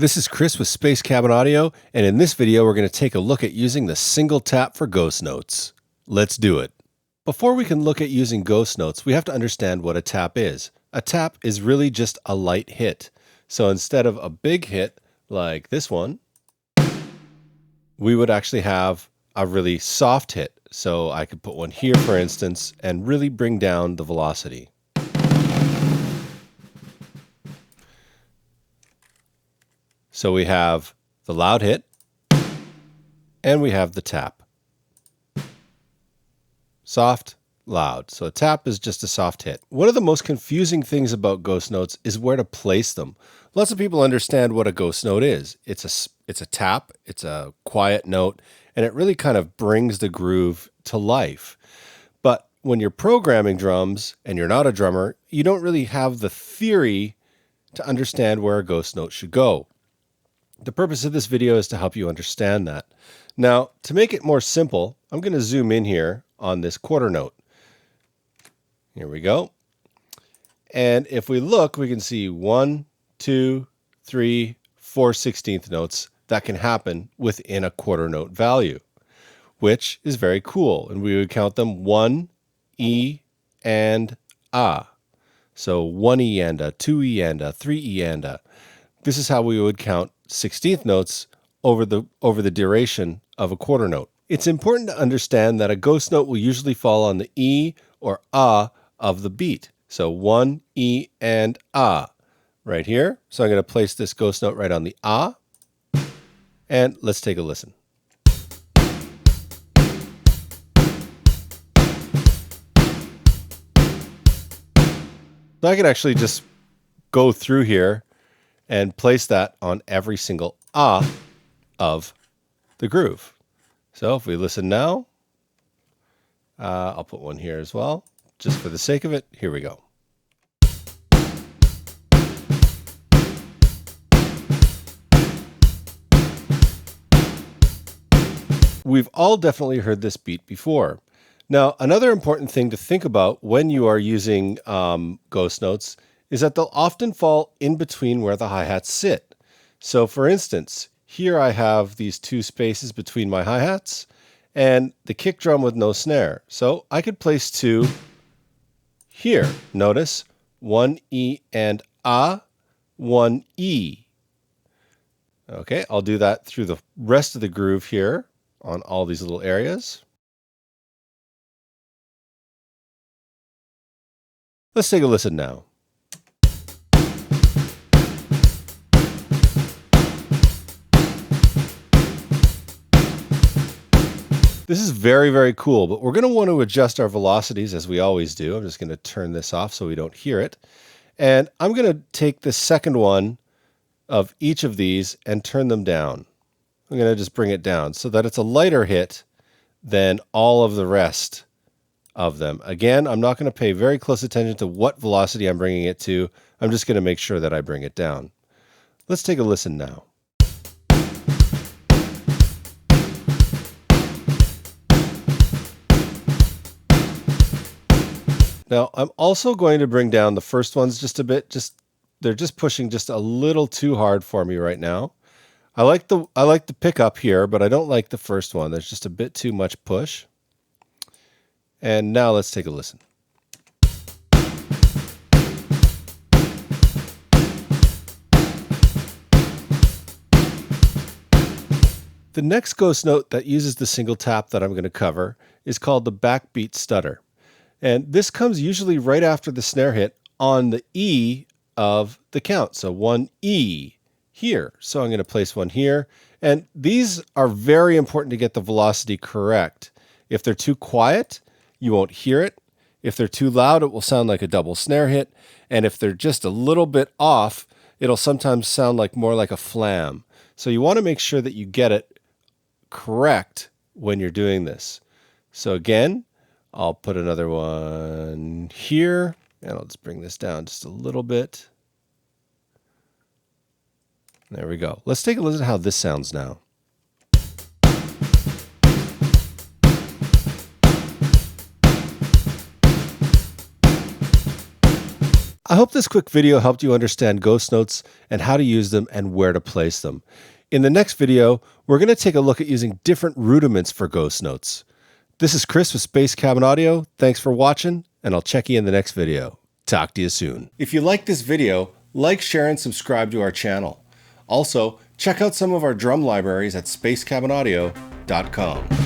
This is Chris with Space Cabin Audio, and in this video we're going to take a look at using the single tap for ghost notes. Let's do it. Before we can look at using ghost notes, we have to understand what a tap is. A tap is really just a light hit. So instead of a big hit like this one, we would actually have a really soft hit. So I could put one here, for instance, and really bring down the velocity. So we have the loud hit, and we have the tap. Soft, loud. So a tap is just a soft hit. One of the most confusing things about ghost notes is where to place them. Lots of people understand what a ghost note is. It's a tap, it's a quiet note, and it really kind of brings the groove to life. But when you're programming drums and you're not a drummer, you don't really have the theory to understand where a ghost note should go. The purpose of this video is to help you understand that. Now, to make it more simple, I'm going to zoom in here on this quarter note. Here we go. And if we look, we can see 1, 2, 3, 4 16th notes that can happen within a quarter note value, which is very cool. And we would count them 1, E, and A. So 1 E and A, 2 E and A, 3 E and A. This is how we would count 16th notes over the duration of a quarter note. It's important to understand that a ghost note will usually fall on the E or A of the beat. So 1, E, and A right here. So I'm going to place this ghost note right on the A. And let's take a listen. So I can actually just go through here and place that on every single A of the groove. So if we listen now, I'll put one here as well, just for the sake of it. Here we go. We've all definitely heard this beat before. Now, another important thing to think about when you are using ghost notes is that they'll often fall in between where the hi-hats sit. So for instance, here I have these two spaces between my hi-hats and the kick drum with no snare. So I could place two here. Notice 1 E and A, 1 E. Okay, I'll do that through the rest of the groove here on all these little areas. Let's take a listen now. This is very, very cool, but we're going to want to adjust our velocities as we always do. I'm just going to turn this off so we don't hear it. And I'm going to take the second one of each of these and turn them down. I'm going to just bring it down so that it's a lighter hit than all of the rest of them. Again, I'm not going to pay very close attention to what velocity I'm bringing it to. I'm just going to make sure that I bring it down. Let's take a listen now. Now, I'm also going to bring down the first ones just a bit. They're just pushing just a little too hard for me right now. I like the pickup here, but I don't like the first one. There's just a bit too much push. And now let's take a listen. The next ghost note that uses the single tap that I'm going to cover is called the backbeat stutter. And this comes usually right after the snare hit on the E of the count. So 1 E here. So I'm going to place one here. And these are very important to get the velocity correct. If they're too quiet, you won't hear it. If they're too loud, it will sound like a double snare hit. And if they're just a little bit off, it'll sometimes sound like more like a flam. So you want to make sure that you get it correct when you're doing this. So again, I'll put another one here, and I'll just bring this down just a little bit. There we go. Let's take a listen at how this sounds now. I hope this quick video helped you understand ghost notes and how to use them and where to place them. In the next video, we're going to take a look at using different rudiments for ghost notes. This is Chris with Space Cabin Audio. Thanks for watching, and I'll check you in the next video. Talk to you soon. If you like this video, like, share, and subscribe to our channel. Also, check out some of our drum libraries at spacecabinaudio.com.